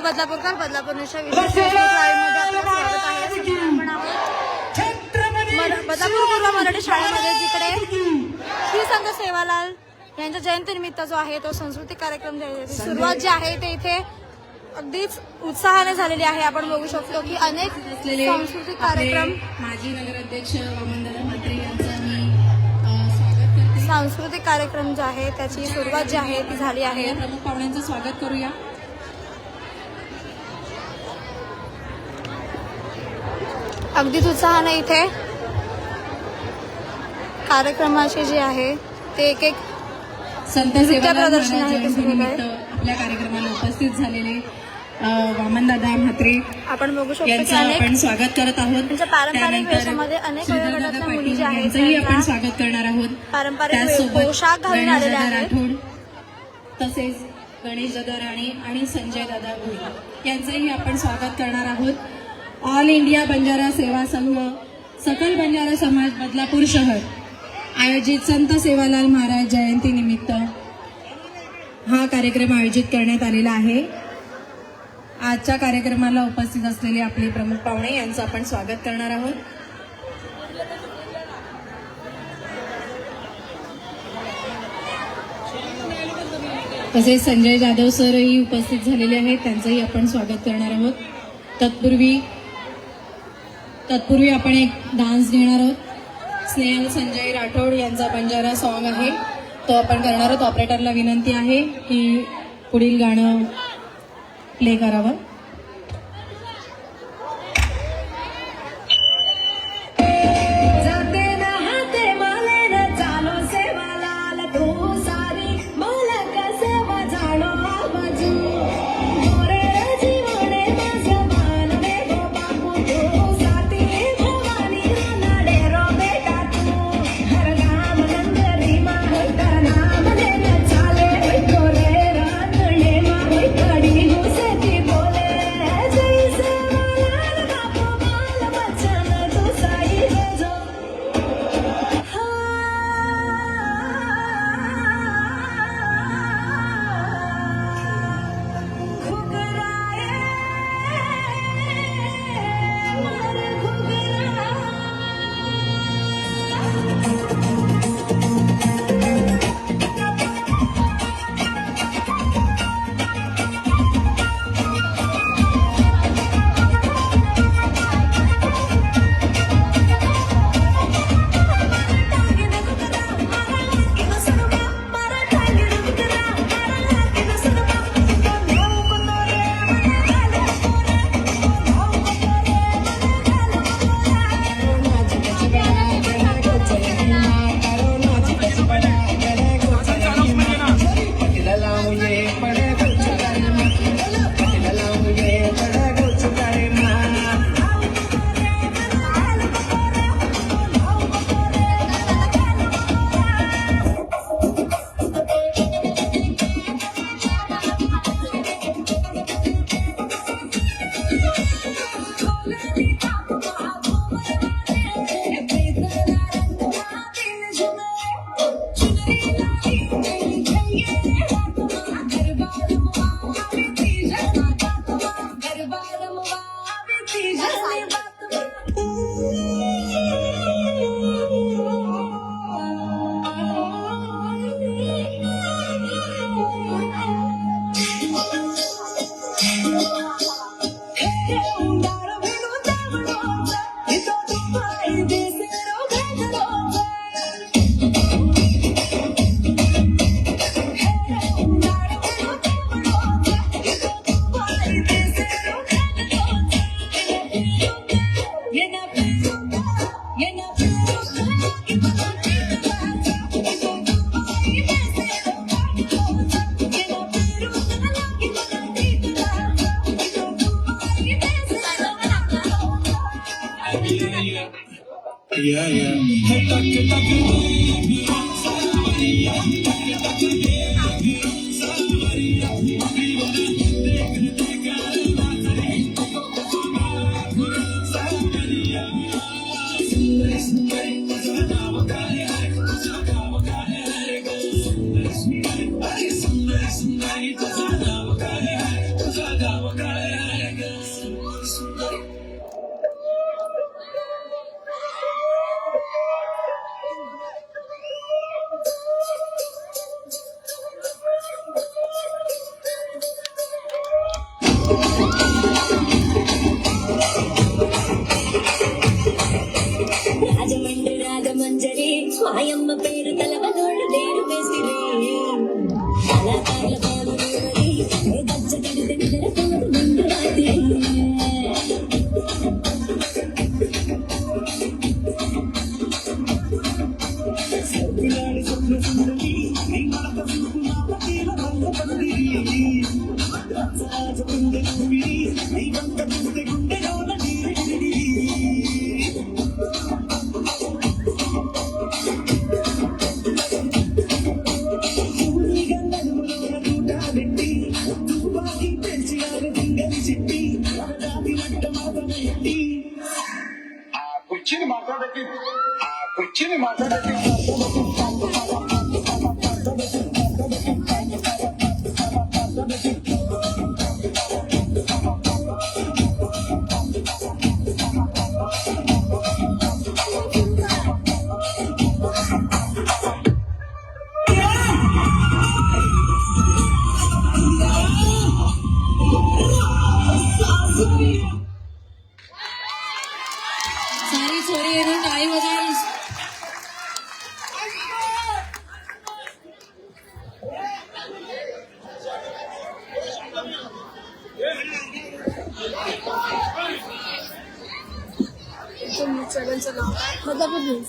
बदलापूरकर बदलापूरच्या विशेष शाळेमध्ये आपलं स्वागत आहे. सध्या आपण आहोत बदलापूर पूर्व मराठी शाळेमध्ये, जिकडे श्री संत सेवालाल यांच्या जयंतीनिमित्त जो आहे तो सांस्कृतिक कार्यक्रम सुरुवात जी आहे ते इथे अगदीच उत्साहाने झालेली आहे. आपण बघू शकतो की अनेक सांस्कृतिक कार्यक्रम, माजी नगराध्यक्ष वामनदादा म्हात्रे यांचं मी स्वागत करते. सांस्कृतिक कार्यक्रम जो आहे त्याची सुरुवात जी आहे ती झाली आहे. प्रमुख पाहुण्यांचं स्वागत करूया. अगदीच उत्साहाने इथे कार्यक्रमाचे जे आहे ते एक संत सेवालाल प्रदर्शन आहे ते सुरू आहे. आपल्या कार्यक्रमाला उपस्थित झालेले वामनदादा म्हात्रे आपण बघू शकतो की यांचं अनेक आपण स्वागत करत आहोत. त्यांच्या पारंपरिक वेशामध्ये अनेक वयोगटातल्या मुली ज्या आहेत यांचंही आपण स्वागत करणार आहोत. पारंपरिक पोशाख घालून आलेल्या आहेत. राठोड, तसेच गणेश दादा राणे आणि संजय दादा भोई यांचंही आपण स्वागत करणार आहोत. ऑल इंडिया बंजारा सेवा संघ, सकल बंजारा समाज बदलापूर शहर आयोजित संत सेवालाल महाराज जयंती निमित्त हा कार्यक्रम आयोजित करण्यात आलेला आहे. आजच्या कार्यक्रमाला उपस्थित असलेले आपले प्रमुख पाहुणे यांचं आपण स्वागत करणार आहोत. तसेच संजय जाधव सरही उपस्थित झालेले आहेत, त्यांचंही आपण स्वागत करणार आहोत. तत्पूर्वी आपण एक डान्स घेणार आहोत. स्नेहल संजय राठोड यांचा बंजारा सॉन्ग आहे तो आपण करणार आहोत. ऑपरेटरला विनंती आहे की पुढील गाणं प्ले करावं. सुंदर सुंदरी तुझं नाव काय आहे, तुझं नाव काय పూజలే స్వయం పేరు తలవనోళ్ళు దేరు వేసిరే కళాకారుల పాలు దేవరి గజ్జ తిరిగి నిద్రపోదు ముందు రాత్రి కుర్చీని మాట్లాడకి सारी छोरी येऊन टाळी वाजवा बदलापूर न्यूज.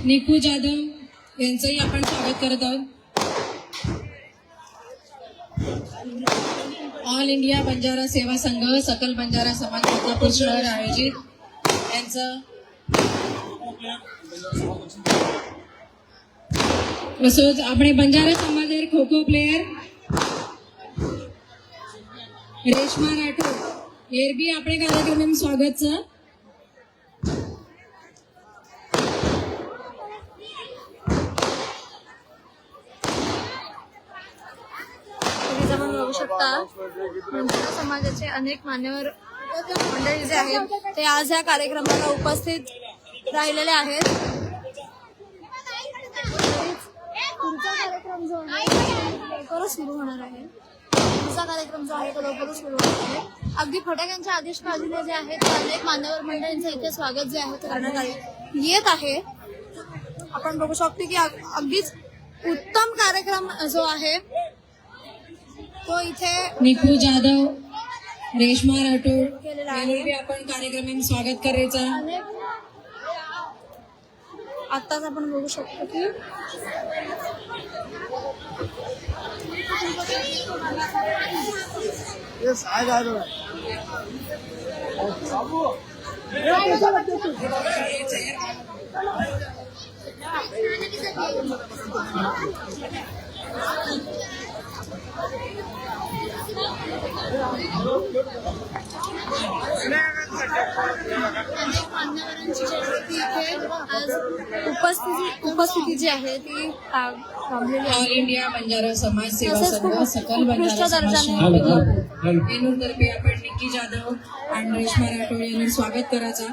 निकू जाधव यांचंही आपण स्वागत करत आहोत. ऑल इंडिया बंजारा सेवा संघ सकल बंजारा समाज बदलापूर शहर आयोजित यांचं तसंच આપણે बंजारा समाज खो खो प्लेयर रेशमा राठोड एर बी આપણે કાર્યક્રમ સ્વાગત છે. बघू शकता बंजारा समाजाचे अनेक मान्यवर मंडळी जे आहेत ते आज या कार्यक्रमाला उपस्थित राहिलेले आहेत. पुढचा कार्यक्रम जो आहे लवकरच सुरू होणार आहे. पुढचा कार्यक्रम जो आहे तो लवकरच सुरू होत आहे. अगदी फटाक्यांच्या आतिषबाजीने जे आहे ते अनेक मान्यवर मंडळींचं इथे स्वागत जे आहे ते करण्यात येत आहे. आपण बघू शकतो की अगदीच उत्तम कार्यक्रम जो आहे तो इथे निकू जाधव, रेश्मा राठोड केलेला आहे. यांनी आपण कार्यक्रमात स्वागत करायचं. अनेक आत्ताच आपण बघू शकतो की मान्यवरांची जयंती इथे आज उपस्थिती जी आहे ती थांबलेली ऑल आहे. इंडिया बंजारा समाज सेवा तसेच संघ खूप सकल बंजारा उत्कृष्ट समाज दर्जाने बदलापूर तर्फे आपण निकी जाधव आणि रेश्मा राठोड यांनी स्वागत करायचं.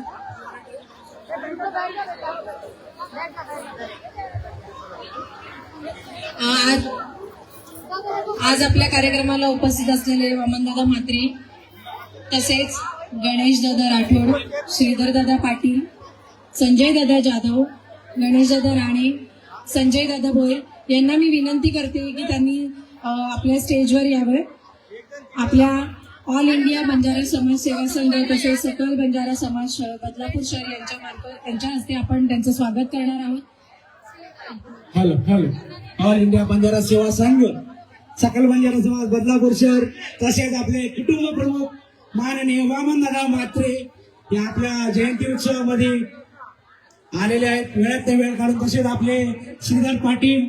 आज आपल्या कार्यक्रमाला उपस्थित असलेले वामनदादा म्हात्रे, तसेच गणेश दादा राठोड, श्रीधर दादा पाटील, संजय दादा जाधव, गणेश दादा राणे, संजय दादा भोयर यांना मी विनंती करते की त्यांनी आपल्या स्टेजवर यावं. आपल्या ऑल इंडिया बंजारा समाज सेवा संघ तसेच सकल बंजारा समाज बदलापूर शहर यांच्या हस्ते आपण त्यांचं स्वागत करणार आहोत. हॅलो ऑल इंडिया बंजारा सेवा संघ सकल बंजारा समाज बदलापूर शहर तसेच आपले कुटुंब प्रमुख माननीय वामनदादा म्हात्रे या आपल्या जयंती उत्सवामध्ये आलेले आहेत. वेळात ते वेळ काढून तसेच आपले श्रीधर पाटील,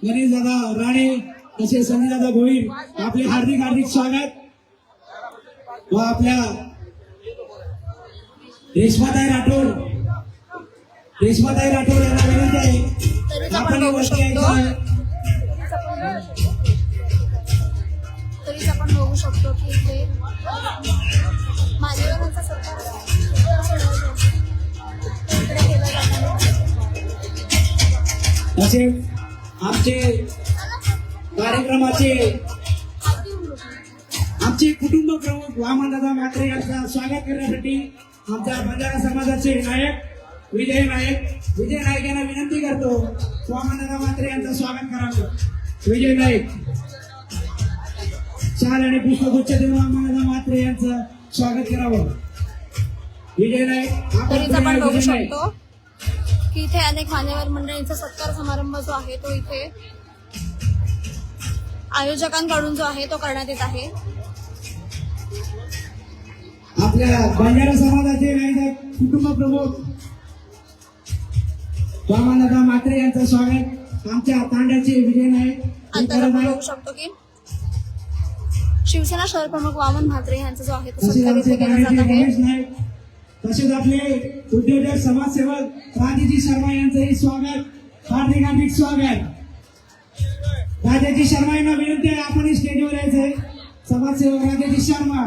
गणेश दादा राणे तसेच संजय दादा भोईर आपले हार्दिक हार्दिक स्वागत. व आपल्या रेश्माताई राठोड यांना विनंती आहे आपण वरती यायचं आहे. तरीच आपण बघू शकतो की इथे मान्यवरांचा सत्कार इकडे केला जाणार आहे. तसेच आमचे कार्यक्रमाचे आमचे कुटुंब प्रमुख वामनदादा म्हात्रे यांचं स्वागत करण्यासाठी आमच्या बंजारा समाजाचे नायक विजय नाईक यांना विनंती करतो वामनदादा म्हात्रे यांचं स्वागत करावं. विजय नाईक शाल आणि पुष्पगुच्छ देऊन वामनदादा म्हात्रे यांचं स्वागत करावं. विजय नाईक तरीच आपण बघू शकतो की इथे अनेक मान्यवर मंडळींचा सत्कार समारंभ जो आहे तो इथे आयोजकांकडून जो आहे तो करण्यात येत आहे. आपल्या बंजारा समाजाचे नायक कुटुंब प्रमुख वामनदादा म्हात्रे यांचं स्वागत आमच्या तांड्याचे विजय नाईक आता आपण बघू शकतो की शिवसेना शहर प्रमुख वामन म्हात्रे यांचा जो आहे तो तसेच सत्कार आमचे इथे केला जात तांड्याचे आहे. गणेश नाईक तसेच आपले उद्योजक समाजसेवक राजेजी शर्मा यांचंही स्वागत हार्दिक हार्दिक स्वागत. राजेजी शर्मा यांना विनंती आहे आपण स्टेजवर यायचंय. समाजसेवक राजेजी शर्मा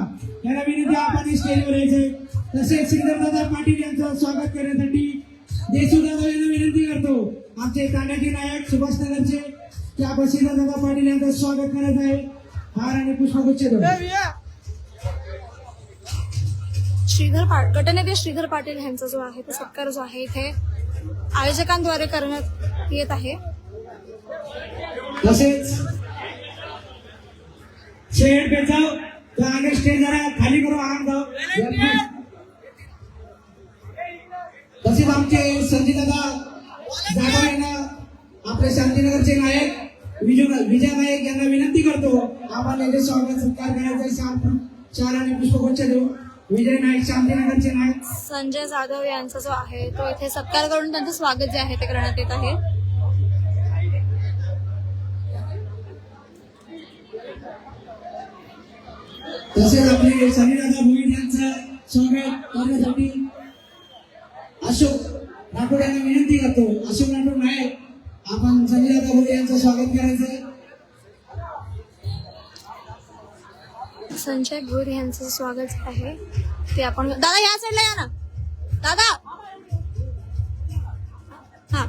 यांना विनंती आहे आपण स्टेजवर यायचंय. तसेच श्रीधरदादा पाटील यांचं स्वागत करण्यासाठी देशू दादा यांना विनंती करतो आमचे तांड्याचे नायक सुभाषनगरचे की आपण श्रीधरदादा पाटील यांचं स्वागत करायचं आहे. हार आणि पुष्पगुच्छ देऊन गटनेते श्रीधर पाटील यांचा जो आहे तो सत्कार जो आहे इथे आयोजकांद्वारे करण्यात येत आहे. तसेच शेड पेचाव तो आगे स्टेज जरा खाली करो आम जाओ. तसेच आमचे संजय दादा जाधव यांना आपले शांतीनगरचे नायक विजय नाईक यांना विनंती करतो आपण याचे स्वागत सत्कार करायचा. शाल आणि पुष्पगुच्छ देऊ. विजय नाईक शांतीनगरचे नायक संजय जाधव यांचा जो आहे तो इथे सत्कार करून त्यांचं स्वागत जे आहे ते करण्यात येत आहे. तसेच आपले संजय दादा भोईर यांचं स्वागत करण्यासाठी अशोक राठोड यांना विनंती करतो. अशोक राठोड नायक आपण संजय दादा भोईर यांचं स्वागत करायचं. संजय भोईर यांचं स्वागत आहे ते आपण दादा या साईडला या ना दादा. हा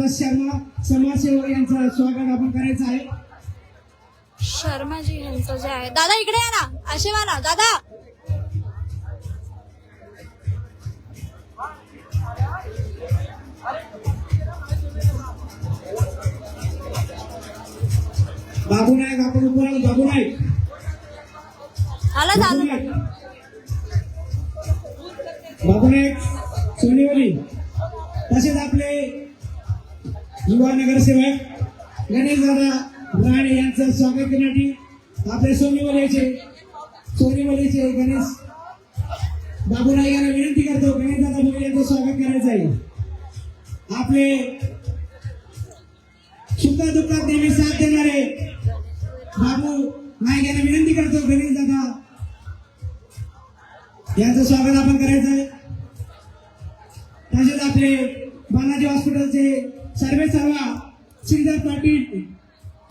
सुभाष शर्मा समाजसेवक यांचं स्वागत आपण करायचं आहे. शर्माजी यांचं जे आहे, दादा इकडे या ना, आशीर्वाद दादा. बाबू नाईक आपण उभं राहू. बाबू नाईक आला बाबू झालं. नाईक बाबू नाईक सोनेवाली. तसेच आपले युवा नगरसेवक गणेश दादा राणे यांचं स्वागत करण्यासाठी आपले सोनेवालीचे गणेश बाबू नाईक यांना विनंती करतो. गणेश दादा भोळे यांचं स्वागत करायचं आहे. आपले सुखा दुःखात नेहमी साथ देणारे बाबू नाईक यांना विनंती करतो. गणेश दादा यांचं स्वागत आपण करायचं आहे. तसेच आपले बालाजी हॉस्पिटलचे सर्वेसर्वा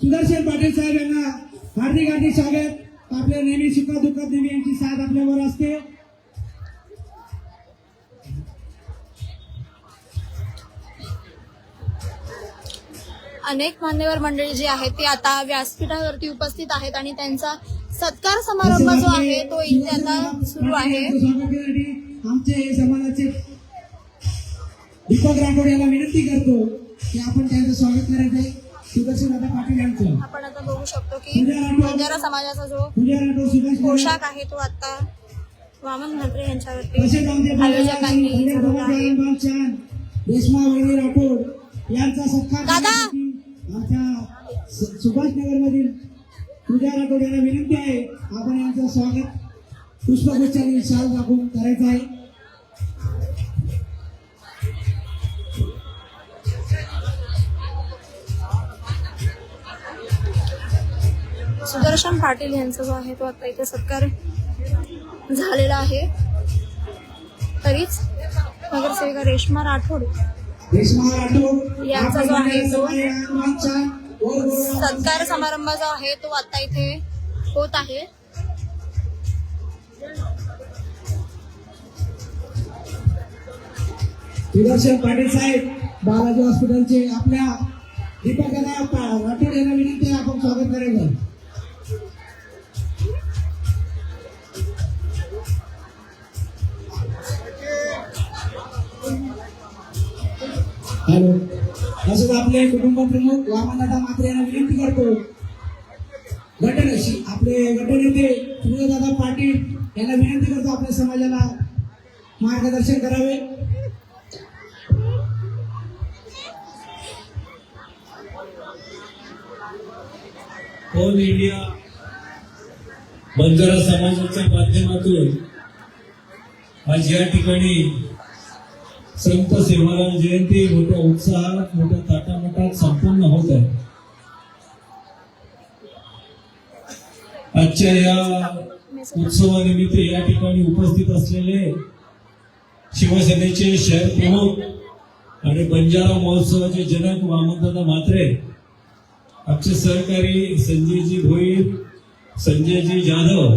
सुदर्शन पाटील साहेब यांना हार्दिक हार्दिक स्वागत. आपल्या नेहमी सुखा दुःखात नेहमी यांची साथ आपल्यावर असते. अनेक मान्यवर मंडळी जी आहेत ती आता व्यासपीठावरती उपस्थित आहेत आणि त्यांचा सत्कार समारंभ जो आहे तो इथे आता सुरू आहे. स्वागत करण्यासाठी आमचे समाजाचे दीपक राठोड यांना विनंती करतो की आपण त्यांचं स्वागत करायचं आहे. सुदर्शन दादा पाटील यांचं आपण आता बघू शकतो की बंजारा समाजाचा जो पूजा राठोड सुभाष पोशाख आहे तो आता वामन म्हात्रे यांच्यावरती तसेच आमचे आयोजकांनी ठरवला आहे. रेश्मा वहिनी राठोड यांचा सत्कार दादा! करण्यासाठी आमच्या सुभाषनगर मधील पूजा राठोड यांना विनंती आहे आपण यांचं स्वागत पुष्पगुच्छांनी शाल दाखवून करायचं आहे. सुदर्शन पाटील यांचा जो आहे तो आता इथे सत्कार झालेला आहे. तरीच नगरसेविका रेश्मा राठोड यांचा जो आहे तो सत्कार समारंभ जो आहे तो आता इथे होत आहे. सुदर्शन पाटील साहेब बालाजी हॉस्पिटलचे आपल्या दीपक राठोड यांना विनंती आहे आपण स्वागत करायचं. हॅलो. तसंच आपले कुटुंब प्रमुख वामनदादा म्हात्रे यांना विनंती करतो. आपले गटनेते सुनीलदादा पाटील यांना विनंती करतो आपल्या समाजाला मार्गदर्शन करावे. ऑल इंडिया बंजारा समाजाच्या माध्यमातून आज या ठिकाणी संत सेवालाल जयंती मोठ्या उत्साहात मोठ्या ताटामाटात संपन्न होत आहे. आजच्या या उत्सवानिमित्त या ठिकाणी उपस्थित असलेले शिवसेनेचे शहर प्रमुख आणि बंजारा महोत्सवाचे जनक वामनदादा म्हात्रे, आमचे सहकारी संजयजी भोईर, संजयजी जाधव,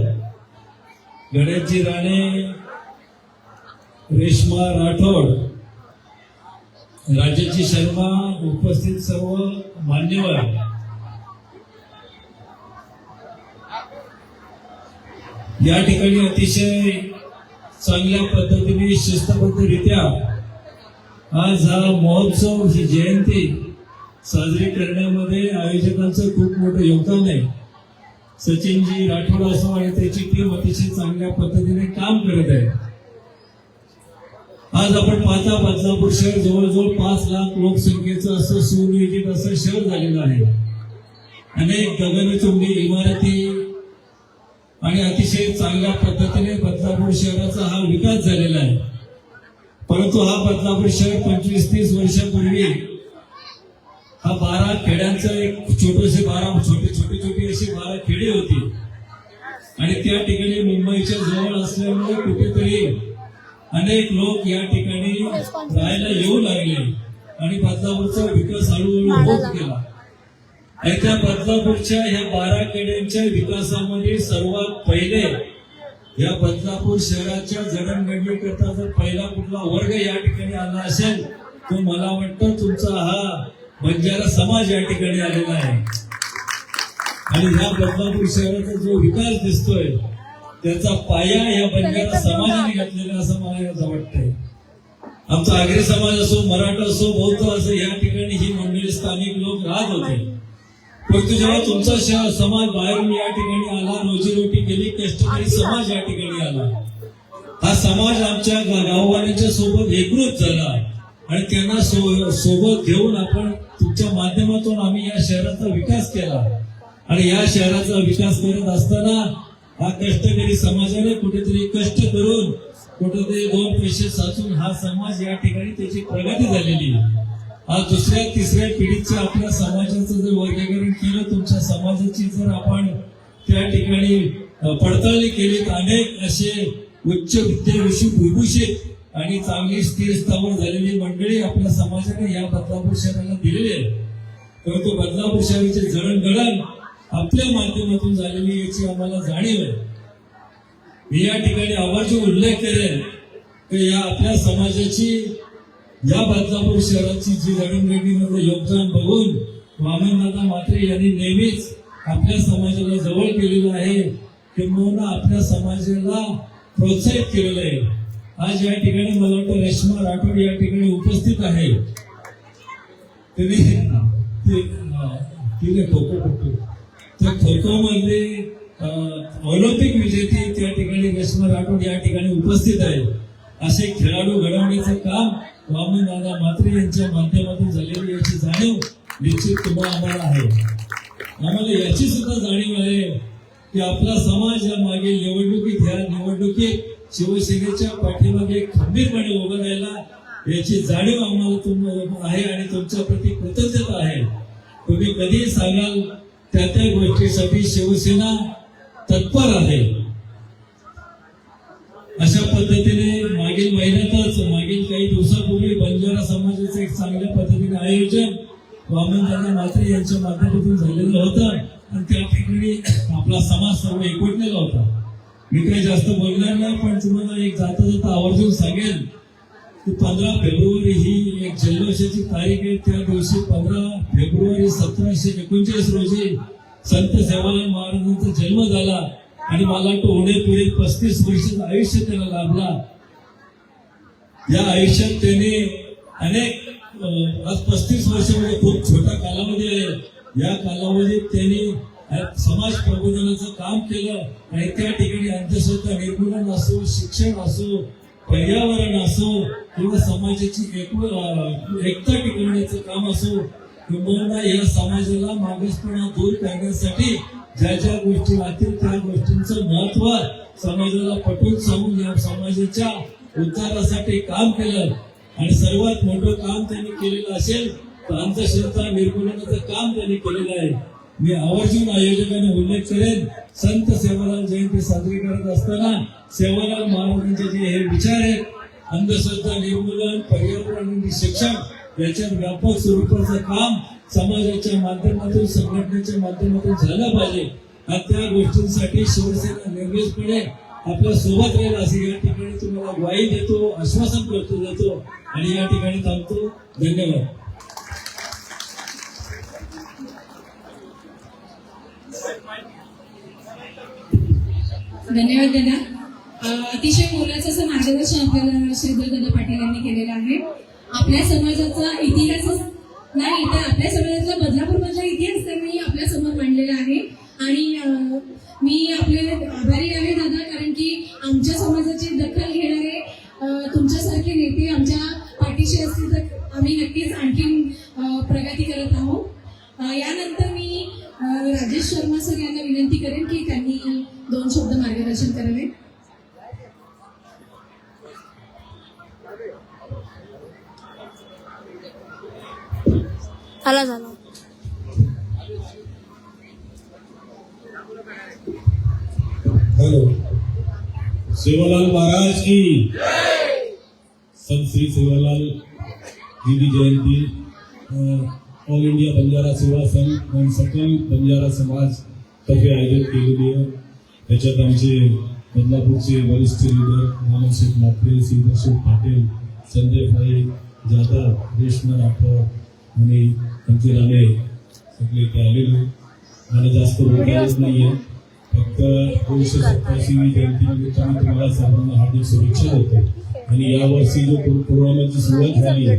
गणेशजी राणे, रेश्मा राठोड, राजेशजी शर्मा, उपस्थित सर्व मान्यवर, या ठिकाणी अतिशय चांगल्या पद्धतीने शिस्तबद्धरित्या आज हा महोत्सव, ही जयंती साजरी करण्यामध्ये आयोजकांचं खूप मोठं योगदान आहे. सचिनजी राठोड असो आणि त्याची टीम अतिशय चांगल्या पद्धतीने काम करत आहे. आज आपण पाहता बदलापूर शहर जवळजवळ 5 लाख लोकसंख्येचं असं सुनियोजित असं शहर झालेलं आहे. अनेक गगनचुंबी इमारती आणि अतिशय चांगल्या पद्धतीने बदलापूर शहराचा हा विकास झालेला आहे. परंतु हा बदलापूर शहर 25-30 वर्षापूर्वी हा 12 खेड्यांचं एक छोटे छोटी अशी 12 खेडी होती आणि त्या ठिकाणी मुंबईच्या जवळ असल्यामुळे कुठेतरी अनेक लोक या ठिकाणी राहायला येऊ लागले आणि बदलापूरचा विकास हळूहळू होत गेला. त्या बदलापूरच्या ह्या 12 खेड्यांच्या विकासामध्ये सर्वात पहिले या बदलापूर शहराच्या जडणघडणी करता जर पहिला कुठला वर्ग या ठिकाणी आला असेल तो मला वाटतं तुमचा हा बंजारा समाज या ठिकाणी आलेला आहे. आणि ह्या बदलापूर शहराचा जो विकास दिसतोय त्याचा पाया या बंजारा समाजाने घातलेला असं मला वाटतंय. आमचा आगरी समाज असो, मराठा असो, बौद्ध असो, या ठिकाणी ही मंडळी स्थानिक लोक राहत होते. परंतु जेव्हा तुमचा समाज बाहेरून या ठिकाणी आला, रोजीरोटी केली, कष्टकरी समाज या ठिकाणी आला, हा समाज आमच्या गाववाल्यांच्या सोबत एकरूप झाला आणि त्यांना सोबत घेऊन आपण तुमच्या माध्यमातून आम्ही या शहराचा विकास केला. आणि या शहराचा विकास करत असताना हा कष्टकरी समाजाने कुठेतरी कष्ट करून कुठेतरी 2 पैसे साचून हा समाज या ठिकाणी त्याची प्रगती झालेली. आज दुसऱ्या तिसऱ्या पिढीच्या आपल्या समाजाचं जर वर्गीकरण केलं, तुमच्या समाजाची जर आपण त्या ठिकाणी पडताळणी केली तर अनेक असे उच्च विभूषित आणि चांगली स्थिर स्थावर झालेली मंडळी आपल्या समाजाने या बदलापूर शहराला दिलेली आहे. परंतु बदलापूर शहराची जडणघडण आपल्या माध्यमातून झालेली याची आम्हाला जाणीव आहे. मी या ठिकाणी आवर्जून उल्लेख करेन की या आपल्या समाजाची या बदलापूर शहराची जी जडणघडणीमध्ये योगदान बघून वामनदादा म्हात्रे यांनी नेहमीच आपल्या समाजाला जवळ केलेलं आहे, किंबहुना आपल्या समाजाला प्रोत्साहित केलेलं आहे. आज या ठिकाणी मला वाटतं रेश्मा राठोड या ठिकाणी उपस्थित आहे. तिने खो-खो त्या खो-खो मध्ये ऑलिम्पिक विजेती त्या ठिकाणी रेश्मा राठोड या ठिकाणी उपस्थित आहे. असे खेळाडू घडवण्याचं काम वामनदादा म्हात्रे यांच्या माध्यमातून झालेली याची जाणीव निश्चित तुम्हाला आम्हाला आहे. आम्हाला याची सुद्धा जाणीव आहे की आपला समाज या मागील निवडणुकीत शिवसेनेच्या पाठीमागे खंबीरपणे उभं राहिला याची जाणीव आम्हाला आहे आणि तुमच्या प्रती कृतज्ञता आहे. तुम्ही कधी सांगाल त्या गोष्टीसाठी शिवसेना तत्पर आहे. अशा पद्धतीने मागील काही दिवसापूर्वी बंजारा समाजाचं एक चांगल्या पद्धतीने आयोजन वामनदादा म्हात्रे यांच्या माध्यमातून झालेलं होतं आणि त्या ठिकाणी आपला समाज सर्व एकवटलेला होता. मी काही जास्त बोलणार नाही, पण तुम्हाला एक जाता आवर्जून सांगेल की 15 फेब्रुवारी ही एक जल्लोषाची तारीख आहे. त्या दिवशी 15 फेब्रुवारी 1739 रोजी संत सेवालाल महाराजांचा जन्म झाला आणि मला वाटतं पुढे 35 वर्षाचं आयुष्य त्याला लाभला. या आयुष्यात त्याने अनेक आज 35 वर्ष म्हणजे खूप छोटा कालावधी आहे. या कालावधीत त्यांनी समाज प्रबोधनाचं काम केलं आणि त्या ठिकाणी अंधश्रद्धा निर्मूलन असो, शिक्षण असो, पर्यावरण असो किंवा समाजाची एकता टिकवण्याचं काम असो, किंवा या समाजाला मागासपणा दूर करण्यासाठी ज्या ज्या गोष्टी लागतील त्या गोष्टींचं महत्व समाजाला पटवून सांगून या समाजाच्या उद्धारासाठी काम केलं. आणि सर्वात मोठं काम त्यांनी केलेलं असेल तर अंधश्रद्धा निर्मूलनाचं काम त्यांनी केलेलं आहे. मी आवर्जून आयोजकांना उल्लेख करेन, संत सेवालाल जयंती साजरी करत असताना सेवालाल महाराजांचे जे हे विचार आहेत, अंधश्रद्धा निर्मूलन, पर्यावरण आणि शिक्षण याच्यात व्यापक स्वरूपाचं काम समाजाच्या माध्यमातून, संघटनेच्या माध्यमातून झालं पाहिजे. आणि त्या गोष्टींसाठी शिवसेना निर्देशपणे आपल्या सोबत राहील असे या ठिकाणी तुम्हाला ग्वाही देतो, आश्वासन देतो आणि या ठिकाणी थांबतो. धन्यवाद. धन्यवाद दादा. अतिशय मोलाचं असं मार्गदर्शन आपल्याला श्रीधर दादा पाटील यांनी केलेलं आहे. आपल्या समाजाचा इतिहासच नाही तर आपल्या समाजातला बदलापूरमधला इतिहास त्यांनी आपल्या समोर मांडलेला आहे. आणि मी आपले आभारी आहे दादा, कारण की आमच्या समाजाची दखल घेणारे तुमच्यासारखे नेते आमच्या पाठीशी असतील तर आम्ही नक्कीच आणखीन प्रगती करत आहोत. यानंतर मी राजेश शर्मा सर यांना विनंती करेन की त्यांनी 2 शब्द मार्गदर्शन करावे. झाला हेलो, सेवालाल महाराज की संत श्री सेवालाल जी की जयंती ऑल इंडिया बंजारा सेवा संघ आणि सकल बंजारा समाज तर्फे आयोजित केलेली आहे. त्याच्यात आमचे बदलापूरचे वरिष्ठ लीडर मानवशेठ म्हात्रे, श्रीधरशेठ पाटील, संजय भाई, जाधव रेश्मा राठोड आणि आमचे राणे सगळे ते आलेले आणि जास्त बोलत नाहीये. फक्त 287वी जयंतीनिमित्त मी तुम्हाला सर्वांना हार्दिक शुभेच्छा देतो. आणि यावर्षी जो प्रोग्रामाची सुरुवात झाली आहे,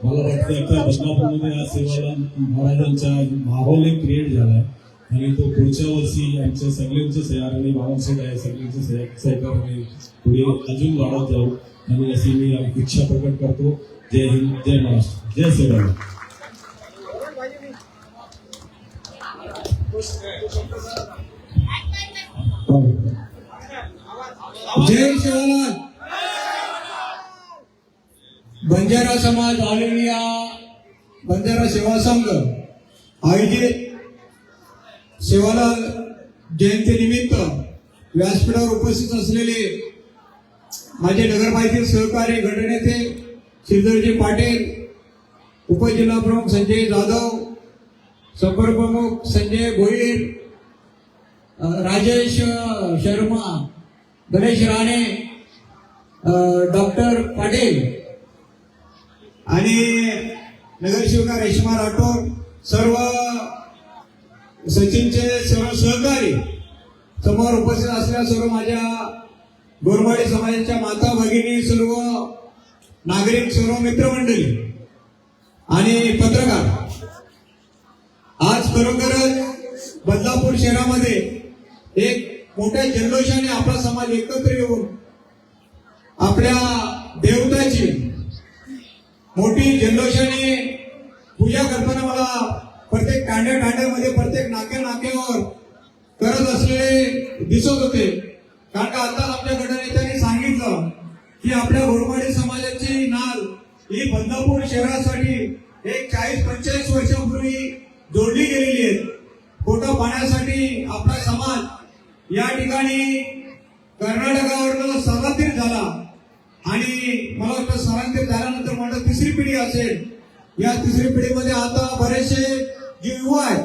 मला वाटतं एका बदलापूरमध्ये या सेवाला महाराजांचा माहोल एक क्रिएट झालाय आणि तो पुढच्या वर्षी आमच्या सगळ्यांच्या सहकार्याने बाबासाहेब आहे सगळ्यांच्या सहकार्याने पुढे अजून वाढत जाऊ आणि अशी मी इच्छा प्रकट करतो. जय हिंद, जय महाराष्ट्र, जय सेवा. जय शिवलाल. बंजारा समाज ऑल इंडिया बंजारा सेवा संघ आयोजित सेवालाल जयंती निमित्त व्यासपीठावर उपस्थित असलेले माझे नगरपालिकेतील सहकारी गटनेते श्रीधरजी पाटील, उपजिल्हा प्रमुख संजय जाधव, संपर्क प्रमुख संजय भोईर, राजेश शर्मा, गणेश राणे, डॉक्टर पाटील आणि नगरसेविका रेश्मा राठोड, सर्व सचिनचे सर्व सहकारी, समोर उपस्थित असलेल्या सर्व माझ्या गोरवाडी समाजाच्या माता भगिनी, सर्व नागरिक, सर्व मित्रमंडळी आणि पत्रकार, आज खरोखरच बदलापूर शहरामध्ये एक मोठ्या जल्लोषाने आपला समाज एकत्र येऊन आपल्या देवताची मोठी जल्लोषाने पूजा करताना मला प्रत्येक तांड्यामध्ये प्रत्येक नाक्यावर करत असलेले दिसत होते. कारण का आता आपल्या गटनेत्यांनी सांगितलं की आपल्या गोरवाडी समाजाची नाल ही बदलापूर शहरासाठी एक 40-45 वर्षापूर्वी जोडली गेलेली आहे. पोटा पाण्यासाठी आपला समाज या ठिकाणी कर्नाटकावरनं स्थलांतरित झाला आणि मला वाटतं स्थलांतरित झाल्यानंतर मला तिसरी पिढी असेल. या तिसरी पिढीमध्ये आता बरेचसे जे युवा आहेत,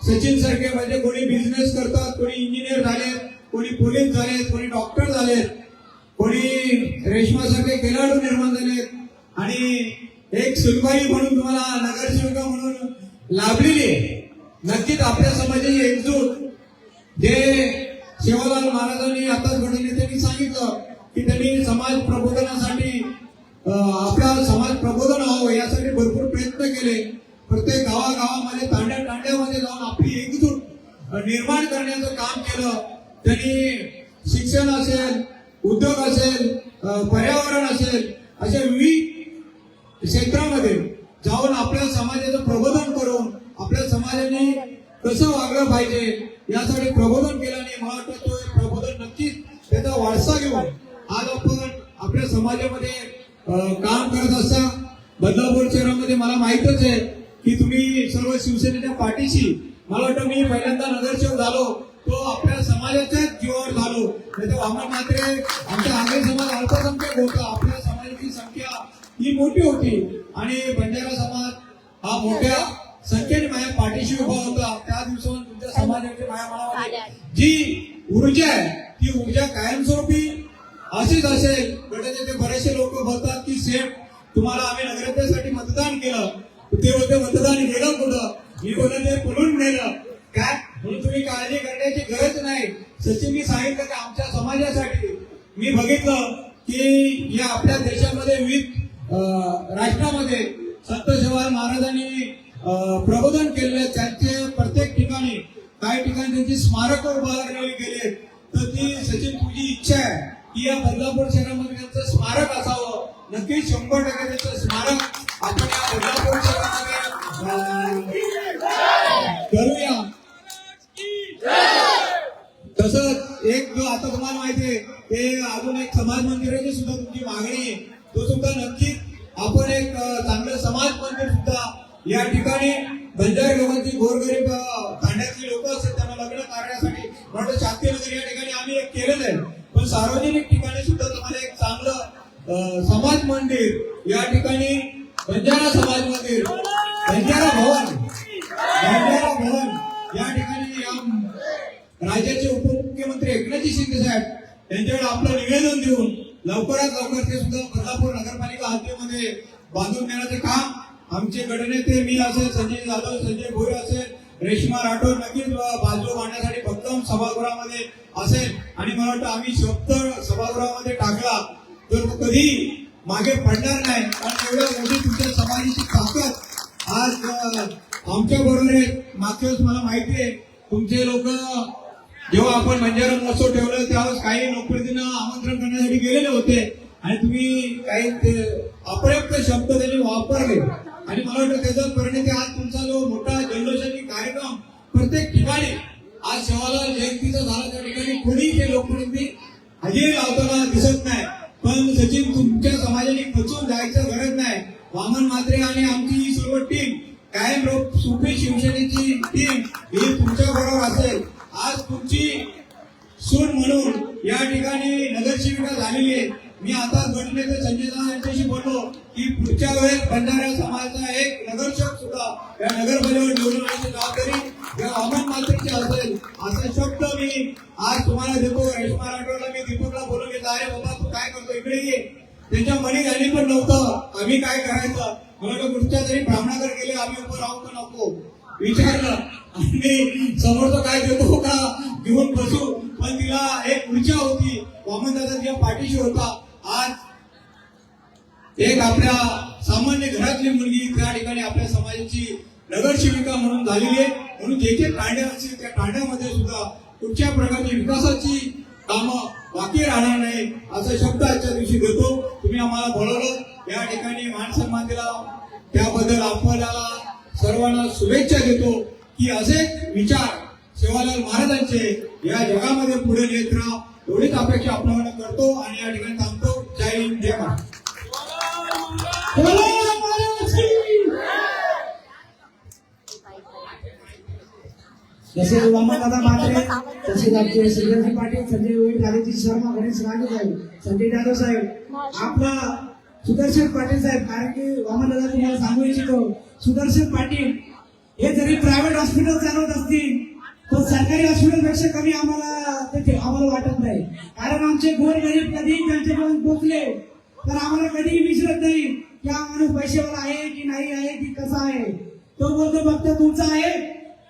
सचिन सारखे, म्हणजे कोणी बिझनेस करतात, कोणी इंजिनियर झालेत, कोणी पोलीस झालेत, कोणी डॉक्टर झालेत, कोणी रेशमासारखे खेळाडू निर्माण झालेत आणि एक सुनबाई म्हणून तुम्हाला नगरसेविका म्हणून लाभलेली आहे. नक्कीच आपल्या समाजाची एकजूट, जे सेवालाल महाराजांनी आताच गटनेत्यांनी सांगितलं की त्यांनी समाज प्रबोधनासाठी आपला समाज प्रबोधन व्हावं यासाठी भरपूर प्रयत्न केले. प्रत्येक गावागावामध्ये तांड्यामध्ये जाऊन आपली एकजूट निर्माण करण्याचं काम केलं. त्यांनी शिक्षण असेल, उद्योग असेल, पर्यावरण असेल, अशा विविध क्षेत्रामध्ये जाऊन आपल्या समाजाचं प्रबोधन करून आपल्या समाजाने कसं वागलं पाहिजे यासाठी प्रबोधन केल्याने मला वाटतं तो प्रबोधन नक्कीच त्याचा वारसा घेऊन आज आपण आपल्या समाजामध्ये काम करत असता. बदलापूर शहरामध्ये मला माहितच आहे की तुम्ही सर्व शिवसेनेच्या पाठीशी, मला वाटतं मी पहिल्यांदा नगरसेवक झालो तो आपल्या समाजाच्याच जीवावर झालो. नाही तर वामन मात्रे आमच्या आंग्रे समाज अल्पसंख्याक होता, आपल्या समाजाची संख्या ही मोठी होती आणि बंजारा समाज हा मोठ्या संख्येने माझ्या पाठीशी उभा होता. त्या दिवसावर तुमच्या समाजाची माझ्या मनावर जी ऊर्जा आहे ती ऊर्जा कायमस्वरूपी अशीच असेल. गटनेते बरेचसे लोक बोलतात की सेठ तुम्हाला आम्ही नगराध्यक्षासाठी मतदान केलं, ते होते मतदान गेलं कुठं, मी बोलत ते पळून नेलं काय, म्हणून तुम्ही काळजी करण्याची गरज नाही. सचिननी सांगितलं की आमच्या समाजासाठी मी बघितलं की या आपल्या देशामध्ये विविध राष्ट्रामध्ये संत सेवालाल महाराजांनी प्रबोधन केलेले, त्यांचे प्रत्येक ठिकाणी काही ठिकाणी त्यांची स्मारक उभारली गेले. तर ती सचिन तुझी इच्छा आहे की या बदलापूर शहरामध्ये त्यांचं स्मारक असावं. नक्कीच 100% त्याचं स्मारक आपण या बदलापूर शहरामध्ये करूया. तसंच एक जो आता तुम्हाला माहिती आहे ते अजून एक समाज मंदिराची सुद्धा तुमची मागणी आहे, तो सुद्धा नक्कीच आपण एक चांगलं समाज मंदिर सुद्धा या ठिकाणी बंजारी लोकांची गोरगरीब तांड्यातली लोक असतात त्यांना लग्न करण्यासाठी म्हणून शांतीनगर या ठिकाणी आम्ही एक केलेलं आहे. पण सार्वजनिक ठिकाणी सुद्धा तुम्हाला एक चांगलं समाज मंदिर या ठिकाणी बंजारा समाज मंदिर, बंजारा भवन या ठिकाणी राज्याचे उपमुख्यमंत्री एकनाथजी शिंदे साहेब यांच्याकडे आपलं निवेदन देऊन लवकरात लवकर ते सुद्धा बदलापूर नगरपालिका हद्दीमध्ये बांधून देण्याचे काम आमचे गटनेते मी असेल, संजय जाधव, संजय भोईर असेल, रेश्मा राठोड नक्कीच बाजू मांडण्यासाठी भक्कम सभागृहामध्ये असेल. आणि मला वाटतं आम्ही शब्द सभागृहामध्ये टाकला तर तो कधी मागे पडणार नाही. कारण एवढं मोठी तुमच्या समाजाची ताकद आज आमच्या बरोबर आहे. मागच्या वेळेस मला माहिती आहे तुमचे लोक जेव्हा आपण बंजारा महोत्सव ठेवलं त्यावेळेस काही लोकप्रतिनिधींना आमंत्रण करण्यासाठी गेलेले होते आणि तुम्ही काही अपर्याप्त शब्द त्यांनी वापरले आणि मला वाटतं त्याचाच परिणाम आज तुमचा जो मोठा जल्लोषाची कार्यक्रम प्रत्येक ठिकाणी आज सेवालाल जयंतीचा झाला त्या ठिकाणी कोणी ते लोकप्रतिनिधी हजेरी लावताना दिसत नाही. पण सचिन तुमच्या समाजाने खचून जायचं गरज नाही. वामन म्हात्रे आणि आमची ही सर्व टीम कायम सुपी शिवसेनेची टीम ही तुमच्या बरोबर असेल. आज तुमची सून म्हणून या ठिकाणी नगरसेविका झालेली आहे. मी आता गटनेते संजय दादा यांच्याशी बोललो की पुढच्या वेळेस बंजारा समाजाचा एक नगरसेवक सुद्धा या नगरपालिकेवर निवडून आणण्याची जबाबदारी या वामन मात्रेची असेल असा शब्द मी आज तुम्हाला देतो. रेश्मा राठोडला मी दीपकला बोलून घेतला, अरे बाबा तू काय करतो इकडे ये. त्यांच्या मनी झाली पण नव्हतं आम्ही काय करायचं. मला कुठच्या तरी ब्राह्मणाकडे गेले, आम्ही उभं राहू का नको विचारलं आणि समोरचं काय देतो का घेऊन बसू. पण तिला एक ऊर्जा होती, वामनदादा तिच्या पाठीशी होता. आज एक आपल्या सामान्य घरातली मुलगी त्या ठिकाणी आपल्या समाजाची नगरसेविका म्हणून झालेली आहे. म्हणून जे जे तांड्या असतील त्या तांड्यामध्ये सुद्धा कुठच्या प्रकारची विकासाची कामं बाकी राहणार नाही असा शब्द आजच्या दिवशी देतो. तुम्ही आम्हाला बोलवलं, या ठिकाणी मान सन्मान दिला, त्याबद्दल आपल्याला सर्वांना शुभेच्छा देतो की असे विचार सेवालाल महाराजांचे या जगामध्ये पुढे नेत राहा एवढीच अपेक्षा आपल्याला करतो आणि या ठिकाणी थांबतो. जय हिंद, जय महाराष्ट्र. जसे वामनदादा म्हात्रे, तसेच आमचे संजयजी पाटील, संजय भोईर, राजेजी शर्मा, गणेश राजे साहेब, संजय जाधव साहेब, आपला सुदर्शन पाटील साहेब. कारण की वामनदादा तुम्हाला सांगू इच्छितो, सुदर्शन पाटील हे जरी प्रायव्हेट हॉस्पिटल चालवत असतील पण सरकारी हॉस्पिटलपेक्षा कमी आम्हाला वाटत नाही. कारण आमचे गोरगरीब कधी त्यांच्यापर्यंत पोहोचले तर आम्हाला कधी विचारत नाही की हा माणूस पैसेवाला आहे की नाही आहे की कसा आहे. तो बोलतो फक्त तुमचा आहे,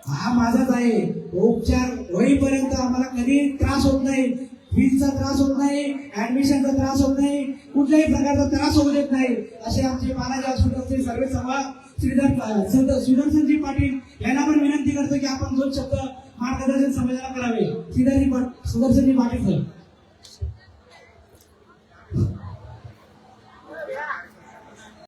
हा माझाच आहे. उपचार होईपर्यंत आम्हाला कधी त्रास होत नाही, फीजचा त्रास होत नाही, ऍडमिशनचा त्रास होत नाही, कुठल्याही प्रकारचा त्रास होऊ देत नाही. असे आमचे बालाजी हॉस्पिटलचे सर्वे सभा सुदर्शनजी पाटील यांना पण विनंती करतो की आपण दोन शब्द मार्गदर्शन समाजाला करावे. सुदर्शनजी पाटील सर.